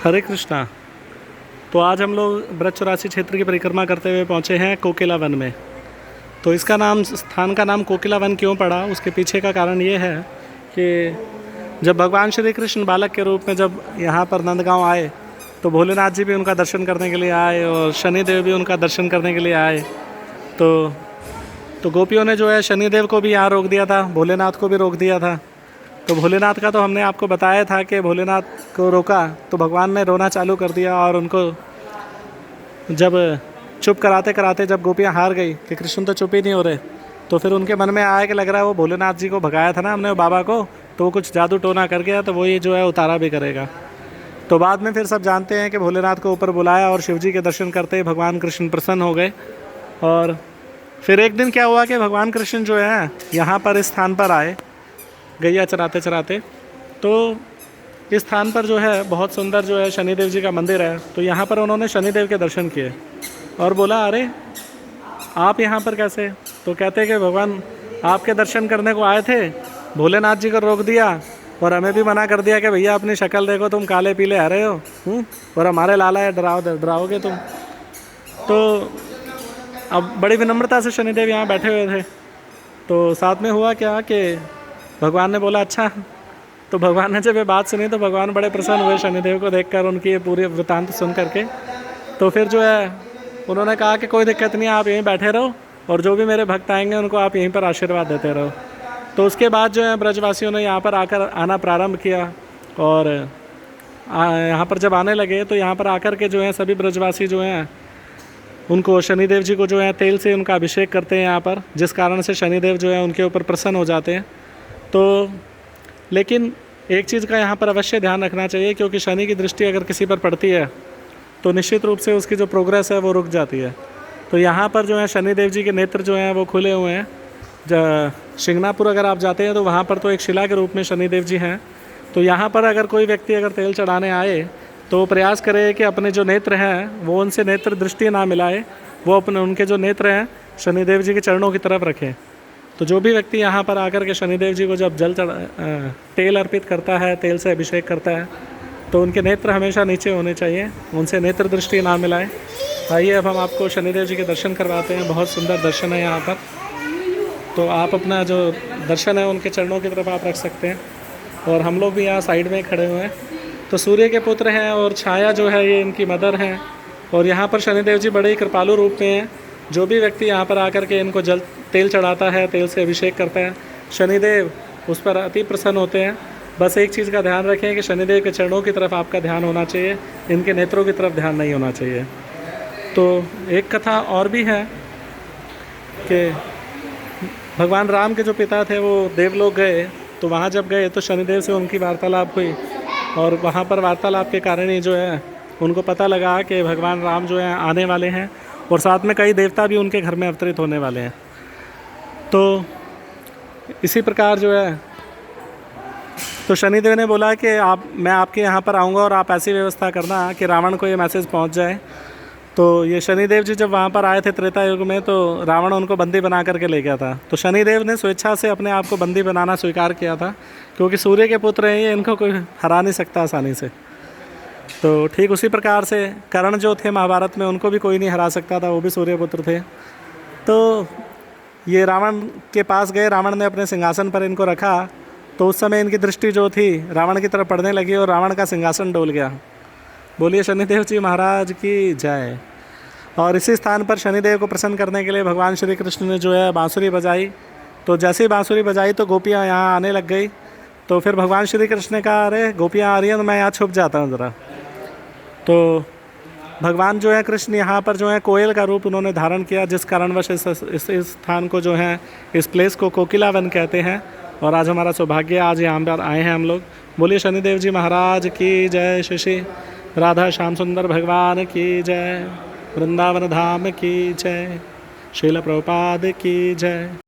हरे कृष्णा। तो आज हम लोग ब्रज-84 क्षेत्र की परिक्रमा करते हुए पहुँचे हैं कोकिला वन में। तो इसका नाम, स्थान का नाम कोकिला वन क्यों पड़ा, उसके पीछे का कारण ये है कि जब भगवान श्री कृष्ण बालक के रूप में जब यहाँ पर नंदगांव आए तो भोलेनाथ जी भी उनका दर्शन करने के लिए आए और शनिदेव भी उनका दर्शन करने के लिए आए। तो गोपियों ने जो है शनिदेव को भी यहाँ रोक दिया था, भोलेनाथ को भी रोक दिया था। तो भोलेनाथ का तो हमने आपको बताया था कि भोलेनाथ को रोका तो भगवान ने रोना चालू कर दिया और उनको जब चुप कराते कराते जब गोपियाँ हार गई कि कृष्ण तो चुप ही नहीं हो रहे, तो फिर उनके मन में आया कि लग रहा है वो भोलेनाथ जी को भगाया था ना हमने, वो बाबा को, तो वो कुछ जादू टोना कर गया, तो वो ये जो है उतारा भी करेगा। तो बाद में फिर सब जानते हैं कि भोलेनाथ को ऊपर बुलाया और शिव जी के दर्शन करते ही भगवान कृष्ण प्रसन्न हो गए। और फिर एक दिन क्या हुआ कि भगवान कृष्ण जो है यहाँ पर इस स्थान पर आए गैया चराते चराते। तो इस स्थान पर जो है बहुत सुंदर जो है शनिदेव जी का मंदिर है। तो यहाँ पर उन्होंने शनिदेव के दर्शन किए और बोला, अरे आप यहाँ पर कैसे? तो कहते कि भगवान आपके दर्शन करने को आए थे, भोलेनाथ जी को रोक दिया और हमें भी मना कर दिया कि भैया अपनी शक्ल देखो, तुम काले पीले हरे हो, और हमारे लाला है, डराओगे तुम। तो अब बड़ी विनम्रता से शनिदेव यहाँ बैठे हुए थे। तो साथ में हुआ क्या कि भगवान ने बोला अच्छा। तो भगवान ने जब ये बात सुनी तो भगवान बड़े प्रसन्न हुए शनिदेव को देखकर, उनकी ये पूरी वृतांत सुन करके। तो फिर जो है उन्होंने कहा कि कोई दिक्कत नहीं, आप यहीं बैठे रहो और जो भी मेरे भक्त आएंगे उनको आप यहीं पर आशीर्वाद देते रहो। तो उसके बाद जो है ब्रजवासियों ने यहाँ पर आकर आना प्रारंभ किया और यहाँ पर जब आने लगे तो यहाँ पर आकर के जो है सभी ब्रजवासी जो हैं उनको शनिदेव जी को जो है तेल से उनका अभिषेक करते हैं यहाँ पर, जिस कारण से शनिदेव जो है उनके ऊपर प्रसन्न हो जाते हैं। तो लेकिन एक चीज़ का यहाँ पर अवश्य ध्यान रखना चाहिए, क्योंकि शनि की दृष्टि अगर किसी पर पड़ती है तो निश्चित रूप से उसकी जो प्रोग्रेस है वो रुक जाती है। तो यहाँ पर जो है शनिदेव जी के नेत्र जो हैं वो खुले हुए हैं। शिंगनापुर अगर आप जाते हैं तो वहाँ पर तो एक शिला के रूप में शनिदेव जी हैं। तो यहाँ पर अगर कोई व्यक्ति अगर तेल चढ़ाने आए तो प्रयास करे कि अपने जो नेत्र हैं वो उनसे नेत्र दृष्टि ना मिलाए, वो अपने उनके जो नेत्र हैं शनिदेव जी के चरणों की तरफ रखें। तो जो भी व्यक्ति यहाँ पर आकर के शनिदेव जी को जब तेल अर्पित करता है, तेल से अभिषेक करता है, तो उनके नेत्र हमेशा नीचे होने चाहिए, उनसे नेत्र दृष्टि ना मिलाए। आइए अब हम आपको शनिदेव जी के दर्शन करवाते हैं। बहुत सुंदर दर्शन है यहाँ पर। तो आप अपना जो दर्शन है उनके चरणों की तरफ आप रख सकते हैं और हम लोग भी यहाँ साइड में खड़े हुए हैं। तो सूर्य के पुत्र हैं और छाया जो है ये इनकी मदर हैं। और यहाँ पर शनिदेव जी बड़े ही कृपालु रूप में हैं। जो भी व्यक्ति यहाँ पर आकर के इनको तेल चढ़ाता है, तेल से अभिषेक करता है, शनिदेव उस पर अति प्रसन्न होते हैं। बस एक चीज़ का ध्यान रखें कि शनिदेव के चरणों की तरफ आपका ध्यान होना चाहिए, इनके नेत्रों की तरफ ध्यान नहीं होना चाहिए। तो एक कथा और भी है कि भगवान राम के जो पिता थे वो देवलोक गए। तो वहाँ जब गए तो शनिदेव से उनकी वार्तालाप हुई और वहाँ पर वार्तालाप के कारण ही जो है उनको पता लगा कि भगवान राम जो है आने वाले हैं और साथ में कई देवता भी उनके घर में अवतरित होने वाले हैं। तो इसी प्रकार जो है तो शनिदेव ने बोला कि मैं आपके यहाँ पर आऊँगा और आप ऐसी व्यवस्था करना कि रावण को ये मैसेज पहुँच जाए। तो ये शनिदेव जी जब वहाँ पर आए थे त्रेता युग में, तो रावण उनको बंदी बना करके ले गया था। तो शनिदेव ने स्वेच्छा से अपने आप को बंदी बनाना स्वीकार किया था, क्योंकि सूर्य के पुत्र हैं ये, इनको कोई हरा नहीं सकता आसानी से। तो ठीक उसी प्रकार से कर्ण जो थे महाभारत में, उनको भी कोई नहीं हरा सकता था, वो भी सूर्य पुत्र थे। तो ये रावण के पास गए, रावण ने अपने सिंहासन पर इनको रखा। तो उस समय इनकी दृष्टि जो थी रावण की तरफ पड़ने लगी और रावण का सिंहासन डोल गया। बोलिए शनिदेव जी महाराज की जय। और इसी स्थान पर शनिदेव को प्रसन्न करने के लिए भगवान श्री कृष्ण ने जो है बांसुरी बजाई। तो जैसे ही बांसुरी बजाई तो गोपियाँ यहाँ आने लग गई। तो फिर भगवान श्री कृष्ण ने कहा, अरे गोपियाँ आ रही हैं तो मैं यहाँ छुप जाता हूँ ज़रा। तो भगवान जो है कृष्ण यहाँ पर जो है कोयल का रूप उन्होंने धारण किया, जिस कारणवश इस स्थान को जो है, इस प्लेस को कोकिला वन कहते हैं। और आज हमारा सौभाग्य, आज यहाँ पर आए हैं हम लोग। बोलिए शनिदेव जी महाराज की जय। श्री राधा श्याम सुंदर भगवान की जय। वृंदावन धाम की जय। श्रील प्रभुपाद की जय।